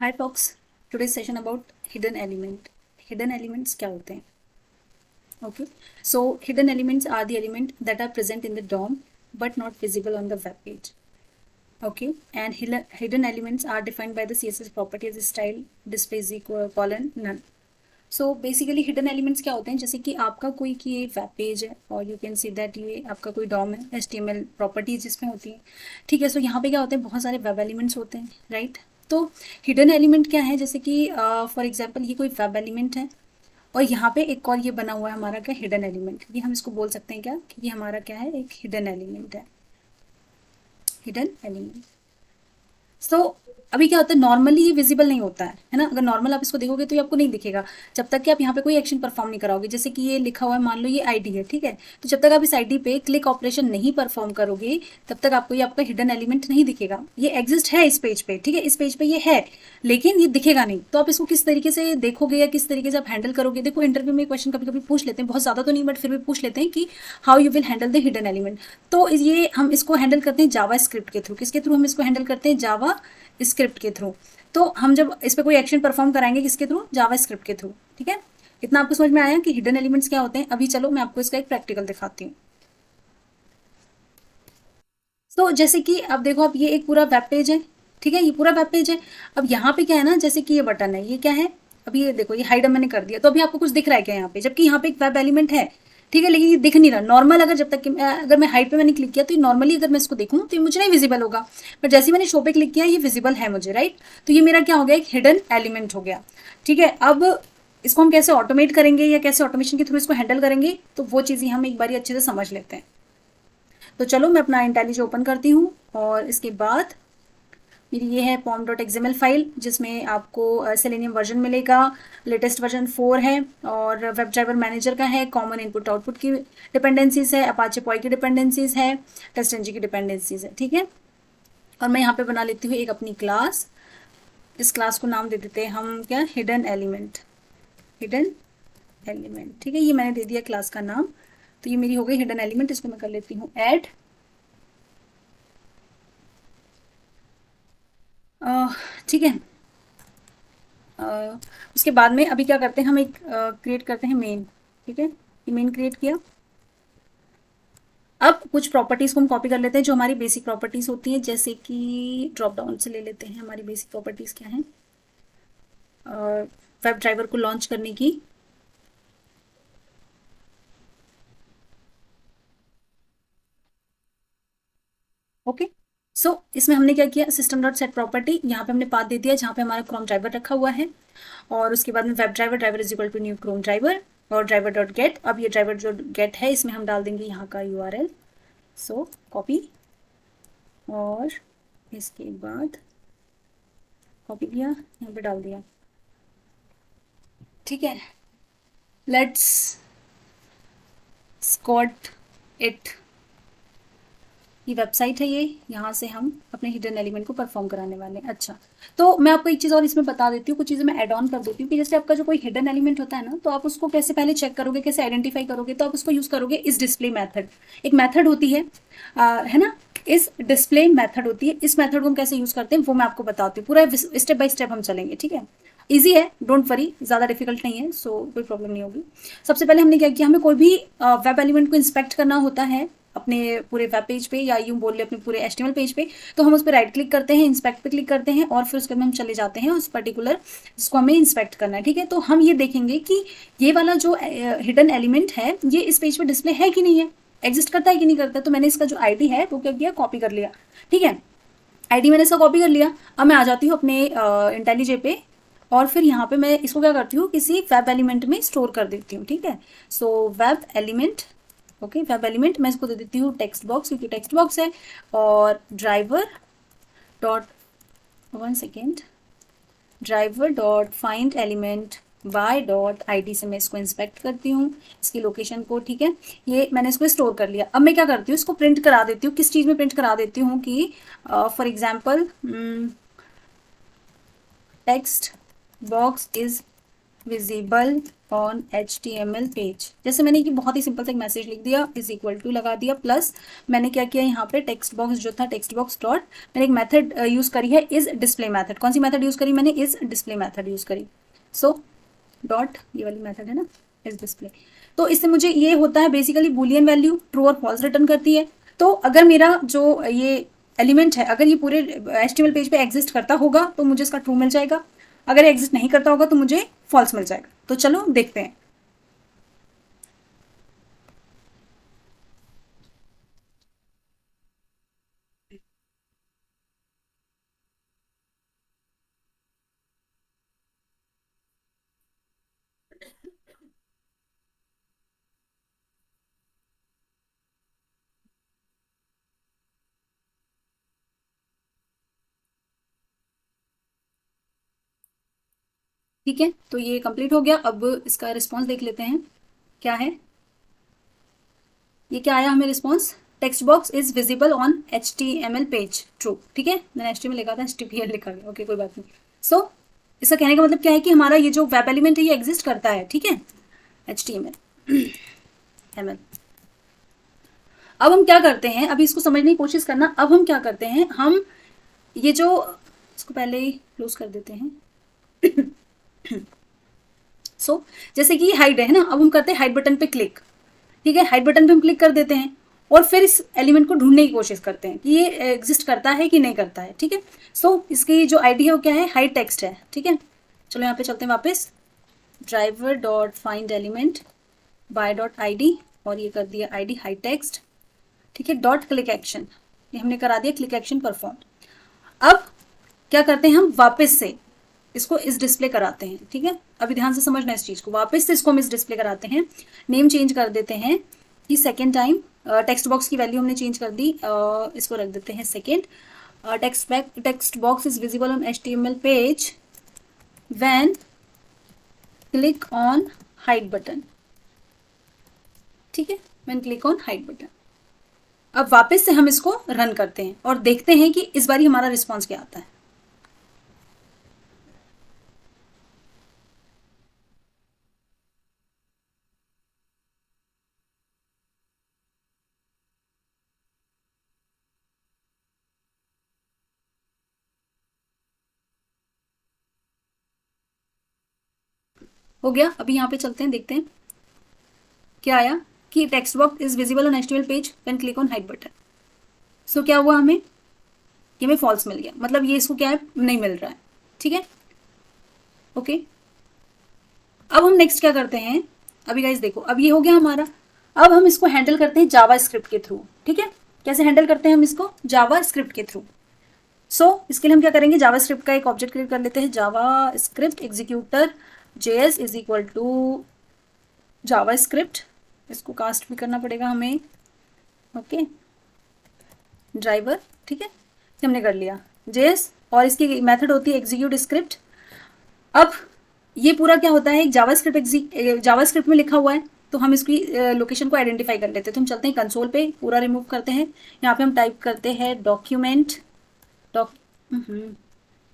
Hi folks. Today session about hidden element. Hidden elements क्या होते हैं? Okay, so hidden elements are the element that are present in the DOM but not visible on the web page. Okay, and hidden elements are defined by the CSS property as style display is equal colon none. So basically hidden elements क्या होते हैं, जैसे कि आपका कोई कि ये web page है और यू कैन सी दैट ये आपका कोई डॉम है, HTML प्रॉपर्टीज जिसमें होती है। ठीक है, सो यहाँ पे क्या होते हैं, बहुत सारे वेब एलिमेंट्स होते हैं, राइट। तो हिडन एलिमेंट क्या है, जैसे कि फॉर एग्जांपल ये कोई वेब एलिमेंट है और यहाँ पे एक और ये बना हुआ है हमारा क्या, हिडन एलिमेंट। ये हम इसको बोल सकते हैं क्या कि ये हमारा क्या है, एक हिडन एलिमेंट है, हिडन एलिमेंट। सो अभी क्या होता है, नॉर्मली ये विजिबल नहीं होता है ना। अगर नॉर्मल आप इसको देखोगे तो ये आपको नहीं दिखेगा जब तक कि आप यहाँ पे कोई एक्शन परफॉर्म नहीं कराओगे। जैसे कि ये लिखा हुआ है, मान लो ये आईडी है, ठीक है। तो जब तक आप इस आईडी पे क्लिक ऑपरेशन नहीं परफॉर्म करोगे तब तक आपको ये आपका हिडन एलिमेंट नहीं दिखेगा। ये एग्जिस्ट है इस पेज पे, ठीक है, इस पेज पे ये है, लेकिन ये दिखेगा नहीं। तो आप इसको किस तरीके से देखोगे या किस तरीके से आप हैंडल करोगे? देखो, इंटरव्यू में क्वेश्चन कभी कभी पूछ लेते हैं, बहुत ज्यादा तो नहीं बट फिर भी पूछ लेते हैं कि how you will handle the hidden element. तो ये हम इसको हैंडल करते हैं जावा स्क्रिप्ट के थ्रू। किसके थ्रू हम इसको हैंडल करते हैं? जावा स्क्रिप्ट के थ्रू। तो हम जब इस पर कोई एक्शन परफॉर्म कराएंगे किसके थ्रू? जावा स्क्रिप्ट के थ्रू, ठीक है। इतना आपको समझ में आया कि हिडन एलिमेंट्स क्या होते हैं? अभी चलो मैं आपको इसका एक प्रैक्टिकल दिखाती हूँ। तो जैसे कि अब देखो, अब ये एक पूरा वेब पेज है, ठीक है, ये पूरा वेब पेज है। अब यहाँ पे क्या है ना, जैसे कि ये बटन है, ये क्या है, अभी ये देखो, ये हाइड मैंने कर दिया, तो अभी आपको कुछ दिख रहा है क्या यहाँ पे? जबकि यहाँ पे एक वेब एलिमेंट है, ठीक है, लेकिन ये दिख नहीं रहा नॉर्मल। अगर जब तक कि अगर मैं हाइड पे मैंने क्लिक किया तो ये नॉर्मली अगर मैं इसको देखूँ तो ये मुझे नहीं विजिबल होगा, बट जैसे ही मैंने शो पे क्लिक किया ये विजिबल है मुझे, राइट। तो ये मेरा क्या हो गया, एक हिडन एलिमेंट हो गया, ठीक है। अब इसको हम कैसे ऑटोमेट करेंगे या कैसे ऑटोमेशन के थ्रू इसको हैंडल करेंगे, तो वो चीज़ें हम एक बार अच्छे से समझ लेते हैं। तो चलो मैं अपना इंटेलिज ओपन करती हूँ और इसके बाद मेरी ये है pom.xml फाइल, जिसमें आपको सेलेनियम वर्जन मिलेगा, लेटेस्ट वर्जन 4 है, और वेब ड्राइवर मैनेजर का है, कॉमन इनपुट आउटपुट की डिपेंडेंसीज है, अपाचे पॉय की डिपेंडेंसीज है, टेस्ट एनजी की डिपेंडेंसीज है, ठीक है। और मैं यहाँ पे बना लेती हूँ एक अपनी क्लास। इस क्लास को नाम दे देते हैं हम क्या, हिडन एलिमेंट, हिडन एलिमेंट, ठीक है। ये मैंने दे दिया क्लास का नाम। तो ये मेरी हो गई हिडन एलिमेंट। इसको मैं कर लेती हूँ ऐड। ठीक है। उसके बाद में अभी क्या करते हैं, हम एक क्रिएट करते हैं मेन, ठीक है। ये मेन क्रिएट किया। अब कुछ प्रॉपर्टीज को हम कॉपी कर लेते हैं जो हमारी बेसिक प्रॉपर्टीज होती हैं, जैसे कि ड्रॉप डाउन से ले लेते हैं हमारी बेसिक प्रॉपर्टीज क्या है, वेब ड्राइवर को लॉन्च करने की। ओके, सो इसमें हमने क्या किया, सिस्टम डॉट सेट प्रॉपर्टी, यहाँ पे हमने पाथ दे दिया जहाँ पे हमारा क्रोम ड्राइवर रखा हुआ है। और उसके बाद में web driver, driver is equal to new Chrome driver, और ड्राइवर डॉट गेट। अब ये ड्राइवर जो गेट है इसमें हम डाल देंगे यहाँ का URL। सो कॉपी, और इसके बाद कॉपी किया, यहाँ पे डाल दिया, ठीक है। Let's start it. ये वेबसाइट है, ये यहाँ से हम अपने हिडन एलिमेंट को परफॉर्म कराने वाले हैं। अच्छा, तो मैं आपको एक चीज़ और इसमें बता देती हूँ, कुछ चीज़ें मैं ऐड ऑन कर देती हूँ कि जैसे आपका जो कोई हिडन एलिमेंट होता है ना, तो आप उसको कैसे पहले चेक करोगे, कैसे आइडेंटिफाई करोगे, तो आप उसको यूज़ करोगे इस डिस्प्ले मैथड। एक मैथड होती है ना, इस डिस्प्ले मैथड होती है। इस मैथड को हम कैसे यूज़ करते हैं वो मैं आपको बताती हूँ, पूरा स्टेप बाय स्टेप हम चलेंगे, ठीक है। ईजी है, डोंट वरी, ज़्यादा डिफिकल्ट नहीं है, सो कोई प्रॉब्लम नहीं होगी। सबसे पहले हमने क्या किया, हमें कोई भी वेब एलिमेंट को इंस्पेक्ट करना होता है अपने पूरे वेब पेज पे, या यूं बोल ले अपने पूरे HTML पेज पे, तो हम उस पर राइट क्लिक करते हैं, इंस्पेक्ट पे क्लिक करते हैं, और फिर उसके बाद हम चले जाते हैं उस पर्टिकुलर जिसको हमें इंस्पेक्ट करना है, ठीक है। तो हम ये देखेंगे कि ये वाला जो हिडन एलिमेंट है ये इस पेज पे डिस्प्ले है कि नहीं है, एग्जिस्ट करता है कि नहीं करता है। तो मैंने इसका जो ID है वो क्या किया, कॉपी कर लिया, ठीक है। ID मैंने इसका कॉपी कर लिया। अब मैं आ जाती हूँ अपने इंटेलिजे पे, और फिर यहाँ पे मैं इसको क्या करती हूँ, किसी वेब एलिमेंट में स्टोर कर देती हूँ, ठीक है। So web element, okay, web element मैं इसको दे देती हूँ टेक्स्ट बॉक्स, क्योंकि टेक्स्ट बॉक्स है, और driver dot, one second, driver dot find element by dot ID से मैं इसको इंस्पेक्ट करती हूँ, इसकी लोकेशन को, ठीक है। ये मैंने इसको स्टोर कर लिया। अब मैं क्या करती हूँ, इसको प्रिंट करा देती हूँ। किस चीज़ में प्रिंट करा देती हूँ कि for example text box is visible on HTML page. जैसे मैंने ये बहुत ही सिंपल सा एक मैसेज लिख दिया, इज इक्वल टू लगा दिया, प्लस मैंने क्या किया यहाँ पे टेक्स्ट बॉक्स जो था, टेक्स्ट बॉक्स डॉट, मैंने एक मेथड यूज करी है इज डिस्प्ले मेथड। कौन सी मेथड यूज करी मैंने? इज डिस्प्ले मेथड यूज करी। सो डॉट, ये वाली मेथड है ना, इज डिस्प्ले। तो इससे मुझे ये होता है बेसिकली बूलियन वैल्यू ट्रू और फॉल्स रिटर्न करती है। तो अगर मेरा जो ये एलिमेंट है, अगर ये पूरे HTML पेज पे एग्जिस्ट करता होगा तो मुझे इसका ट्रू मिल जाएगा, अगर एग्जिस्ट नहीं करता होगा तो मुझे फॉल्स मिल जाएगा। तो चलो देखते हैं। ठीक है, तो ये कंप्लीट हो गया। अब इसका रिस्पॉन्स देख लेते हैं क्या है। ये क्या आया हमें response? Text box is visible on HTML page, true. ठीक है, मैंने HTML लिखा था, HTML लिखा गया, ओके कोई बात नहीं। सो इसका कहने का मतलब क्या है कि हमारा ये जो वेब एलिमेंट है ये एग्जिस्ट करता है। ठीक है, HTML ML। अब हम क्या करते हैं, अभी इसको समझने की कोशिश करना। अब हम क्या करते हैं, हम ये जो, इसको पहले ही क्लोज कर देते हैं। सो जैसे कि हाइड है ना, अब हम करते हैं हाइड बटन पे क्लिक। ठीक है, हाइड बटन पे हम क्लिक कर देते हैं और फिर इस एलिमेंट को ढूंढने की कोशिश करते हैं कि ये एग्जिस्ट करता है कि नहीं करता है। ठीक है, सो इसकी जो आईडी है वो क्या है? हाइड टेक्स्ट है। ठीक है, चलो यहाँ पे चलते हैं वापस, driver dot find element by dot ID, और ये कर दिया ID हाइड टेक्स्ट। ठीक है, डॉट क्लिक एक्शन, ये हमने करा दिया क्लिक एक्शन परफॉर्म। अब क्या करते हैं, हम वापस से इसको इस डिस्प्ले कराते हैं। ठीक है, अभी ध्यान से समझना इस चीज को, वापस से इसको हम इस डिस्प्ले कराते हैं। नेम चेंज कर देते हैं कि सेकेंड टाइम, टेक्स्ट बॉक्स की वैल्यू हमने चेंज कर दी, इसको रख देते हैं second. Text box is visible on HTML page when click on hide button. ठीक है, when click on hide button. अब वापस से हम इसको रन करते हैं और देखते हैं कि इस बार हमारा रिस्पॉन्स क्या आता है। हो गया, अभी यहाँ पे चलते हैं, देखते हैं क्या आया कि text box is visible on HTML page when click on hide button. So क्या हुआ, हमें ये हमें फॉल्स मिल गया, मतलब ये इसको क्या है, नहीं मिल रहा है। ठीक है, ओके। अब हम नेक्स्ट क्या करते हैं, अभी गाइस देखो, अब ये हो गया हमारा। अब हम इसको हैंडल करते हैं जावा स्क्रिप्ट के थ्रू। ठीक है, कैसे हैंडल करते हैं हम इसको? जावा स्क्रिप्ट के थ्रू। सो इसके लिए हम क्या करेंगे, जावा स्क्रिप्ट का एक ऑब्जेक्ट क्रिएट कर लेते हैं, JavaScript executor JS is equal to JavaScript. इसको कास्ट भी करना पड़ेगा हमें, ओके, ड्राइवर। ठीक है, ये हमने कर लिया JS, और इसकी मेथड होती है एग्जीक्यूट स्क्रिप्ट। अब ये पूरा क्या होता है, एक जावास्क्रिप्ट में लिखा हुआ है, तो हम इसकी लोकेशन को आइडेंटिफाई कर लेते हैं। तो हम चलते हैं कंसोल पे, पूरा रिमूव करते हैं। यहाँ पे हम टाइप करते हैं डॉक्यूमेंट, डॉक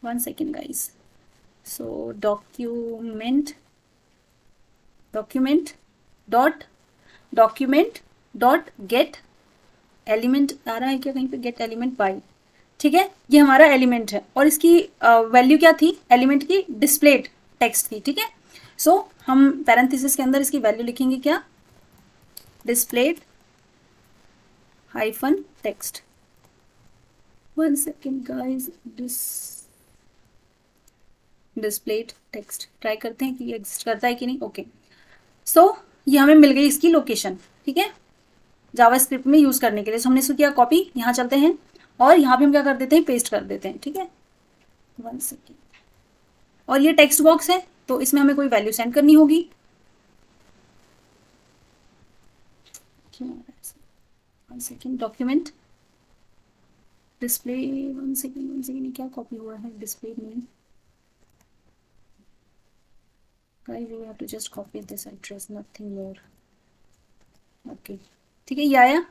1 सेकेंड गाइस। सो डॉक्यूमेंट डॉट गेट एलिमेंट, आ रहा है क्या कहीं पे? Gate element by. ठीक है, ये हमारा एलिमेंट है और इसकी वैल्यू क्या थी? एलिमेंट की डिस्प्लेड टेक्स्ट थी। ठीक है, सो हम पैरेंथेसिस के अंदर इसकी वैल्यू लिखेंगे क्या? Displayed hyphen text. 1 second guys, displayed text, try करते हैं कि ये एग्जिस्ट करता है कि नहीं। ओके, सो ये हमें मिल गई इसकी लोकेशन। ठीक है, जावास्क्रिप्ट में यूज करने के लिए। सो हमने इसको किया कॉपी, यहाँ चलते हैं और यहाँ पे हम क्या कर देते हैं, पेस्ट कर देते हैं। ठीक है, 1 सेकेंड, और ये टेक्स्ट बॉक्स है तो इसमें हमें कोई वैल्यू सेंड करनी होगी। 1 सेकेंड, डॉक्यूमेंट डिस्प्ले, 1 सेकेंड, क्या कॉपी हुआ है डिस्प्ले में? guys you have to just copy this address, nothing more. Okay, ठीक है, ये आया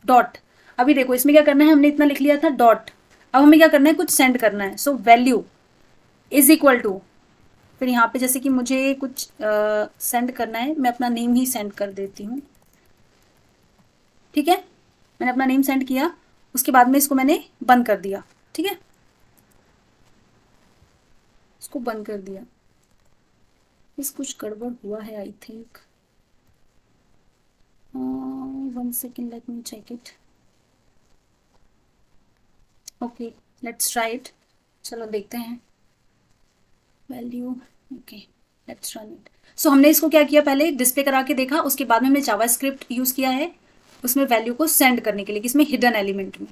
डॉट। अभी देखो इसमें क्या करना है, हमने इतना लिख लिया था डॉट, अब हमें क्या करना है, कुछ सेंड करना है। So value is equal to फिर यहाँ पे जैसे कि मुझे कुछ सेंड करना है, मैं अपना नेम ही सेंड कर देती हूँ, ठीक है। मैंने अपना नेम सेंड किया, उसके बाद में इसको मैंने बंद कर दिया, ठीक है, इसको बंद कर दिया। इस कुछ गड़बड़ हुआ है I think, 1 second, let me check it. Okay, let's try it, चलो देखते हैं। Value, okay, let's run it. So हमने इसको क्या किया, पहले डिस्प्ले करा के देखा, उसके बाद में हमने जावास्क्रिप्ट यूज़ किया है उसमें वैल्यू को सेंड करने के लिए, किसमें, हिडन एलिमेंट में।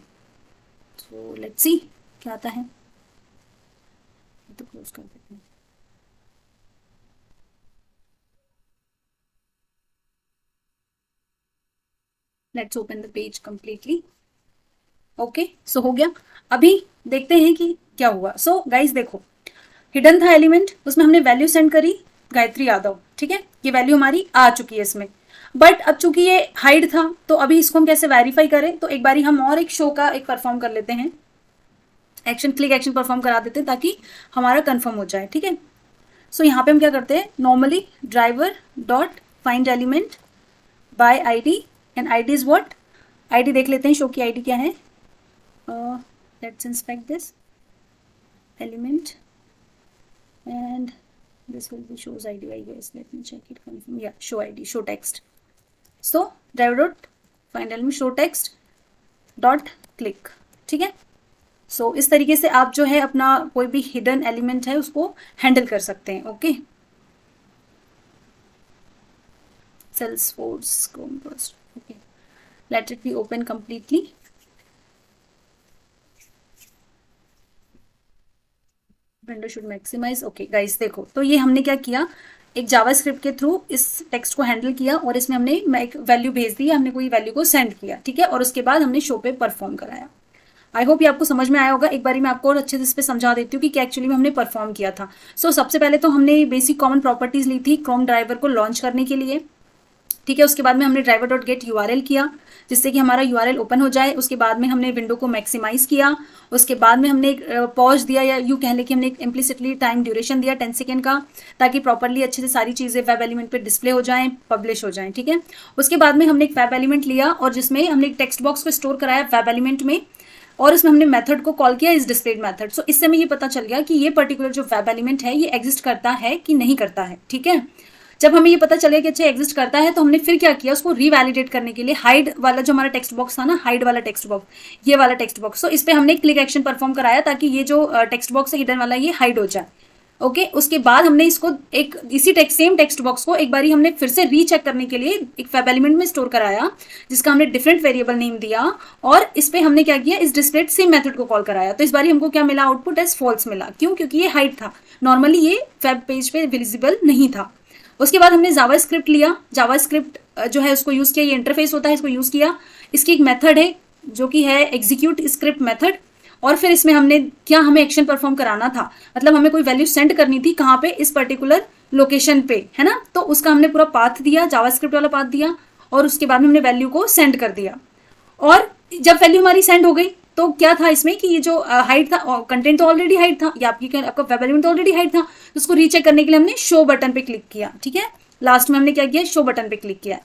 सो लेट्स सी क्या आता है, तो क्लोज कर देते हैं। Let's open the page completely. Okay, so हो गया। अभी देखते हैं कि क्या हुआ। सो गाइस देखो, हिडन था एलिमेंट, उसमें हमने वैल्यू सेंड करी गायत्री यादव, ठीक है, ये वैल्यू हमारी आ चुकी है इसमें। बट अब चूंकि ये हाइड था, तो अभी इसको हम कैसे वेरीफाई करें, तो एक बारी हम और एक शो का एक परफॉर्म कर लेते हैं, एक्शन, क्लिक एक्शन परफॉर्म करा देते हैं ताकि हमारा कंफर्म हो जाए, ठीक है। सो यहाँ पे हम क्या करते हैं, normally driver dot find element by ID, and ID is what, ID देख लेते हैं शो की आईडी क्या है। Let's inspect this element and this will be shows id, I guess. Let me check it, confirm, yeah, show id, show text. So driver dot find element show text dot click, ठीक है। सो इस तरीके से आप जो है अपना कोई भी हिडन एलिमेंट है उसको हैंडल कर सकते हैं, okay. Salesforce Chrome first, okay, let it be open completely. Window should maximize, okay guys देखो, तो ये हमने क्या किया, एक जावास्क्रिप्ट के थ्रू इस टेक्स्ट को हैंडल किया और इसमें हमने एक वैल्यू भेज दी, हमने कोई वैल्यू को सेंड किया, ठीक है, और उसके बाद हमने शो पे परफॉर्म कराया। आई होप ये आपको समझ में आया होगा। एक बारी मैं आपको और अच्छे से इस पे समझा देती हूँ कि क्या एक्चुअली में हमने परफॉर्म किया था। सो सबसे पहले तो हमने बेसिक कॉमन प्रॉपर्टीज ली थी क्रोम ड्राइवर को लॉन्च करने के लिए, ठीक है। उसके बाद में हमने ड्राइवर डॉट गेट यूआरएल किया जिससे कि हमारा यूआरएल ओपन हो जाए। उसके बाद में हमने विंडो को मैक्सिमाइज किया। उसके बाद में हमने एक पॉज दिया, या यूँ कह लें कि हमने एक इम्प्लिसिटली टाइम ड्यूरेशन दिया 10 सेकेंड का, ताकि प्रॉपरली अच्छे से सारी चीज़ें वेब एलिमेंट पे डिस्प्ले हो जाएं, पब्लिश हो जाएं, ठीक है। उसके बाद में हमने एक वेब एलिमेंट लिया और जिसमें हमने एक टेक्स्ट बॉक्स को स्टोर कराया वेब एलिमेंट में, और उसमें हमने मेथड को कॉल किया इस डिस्प्लेड मेथड। सो इससे हमें ये पता चल गया कि ये पर्टिकुलर जो वेब एलिमेंट है ये एग्जिस्ट करता है कि नहीं करता है, ठीक है। जब हमें ये पता चले कि अच्छा एग्जिस्ट करता है, तो हमने फिर क्या किया, उसको रीवैलिडेट करने के लिए हाइड वाला जो हमारा टेक्स्ट बॉक्स था ना, हाइड वाला टेक्स्ट बॉक्स, ये वाला टेक्स्ट बॉक्स, तो इस पे हमने क्लिक एक्शन परफॉर्म कराया ताकि ये जो टेक्स्ट बॉक्स है हिडन वाला ये हाइड हो जाए, ओके। उसके बाद हमने इसको एक इसी सेम टेक्स्ट बॉक्स को एक बारी हमने फिर से रीचेक करने के लिए एक वेब एलिमेंट में स्टोर कराया जिसका हमने डिफरेंट वेरिएबल नेम दिया, और इस पे हमने क्या किया, इस डिस्प्लेड सेम मेथड को कॉल कराया। तो इस बारी हमको क्या मिला, आउटपुट एज फॉल्स मिला। क्यों, क्योंकि ये हाइड था, नॉर्मली ये वेब पेज पे विजिबल नहीं था। उसके बाद हमने जावास्क्रिप्ट लिया, जावास्क्रिप्ट जो है उसको यूज़ किया, ये इंटरफेस होता है, इसको यूज़ किया। इसकी एक मेथड है जो कि है एग्जीक्यूट स्क्रिप्ट मेथड, और फिर इसमें हमने क्या, हमें एक्शन परफॉर्म कराना था, मतलब हमें कोई वैल्यू सेंड करनी थी, कहाँ पे, इस पर्टिकुलर लोकेशन पे, है ना। तो उसका हमने पूरा पाथ दिया, जावास्क्रिप्ट वाला पाथ दिया, और उसके बाद में हमने वैल्यू को सेंड कर दिया। और जब वैल्यू हमारी सेंड हो गई तो क्या था इसमें कि ये जो हाइड था, कंटेंट तो ऑलरेडी हाइड था, या आपका वेब एलिमेंट तो ऑलरेडी हाइड था, तो उसको रीचेक करने के लिए हमने शो बटन पे क्लिक किया, ठीक है। लास्ट में हमने क्या किया, शो बटन पे क्लिक किया।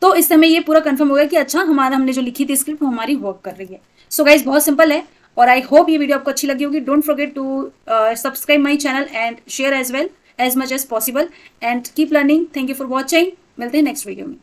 तो इस समय ये पूरा कंफर्म हो गया कि अच्छा हमारा हमने जो लिखी थी स्क्रिप्ट वो हमारी वर्क कर रही है। सो गाइज बहुत सिंपल है, और आई होप ये वीडियो आपको अच्छी लगी होगी। Don't forget to subscribe my channel and share as well as much as possible, and keep learning. Thank you for watching, मिलते हैं नेक्स्ट वीडियो में।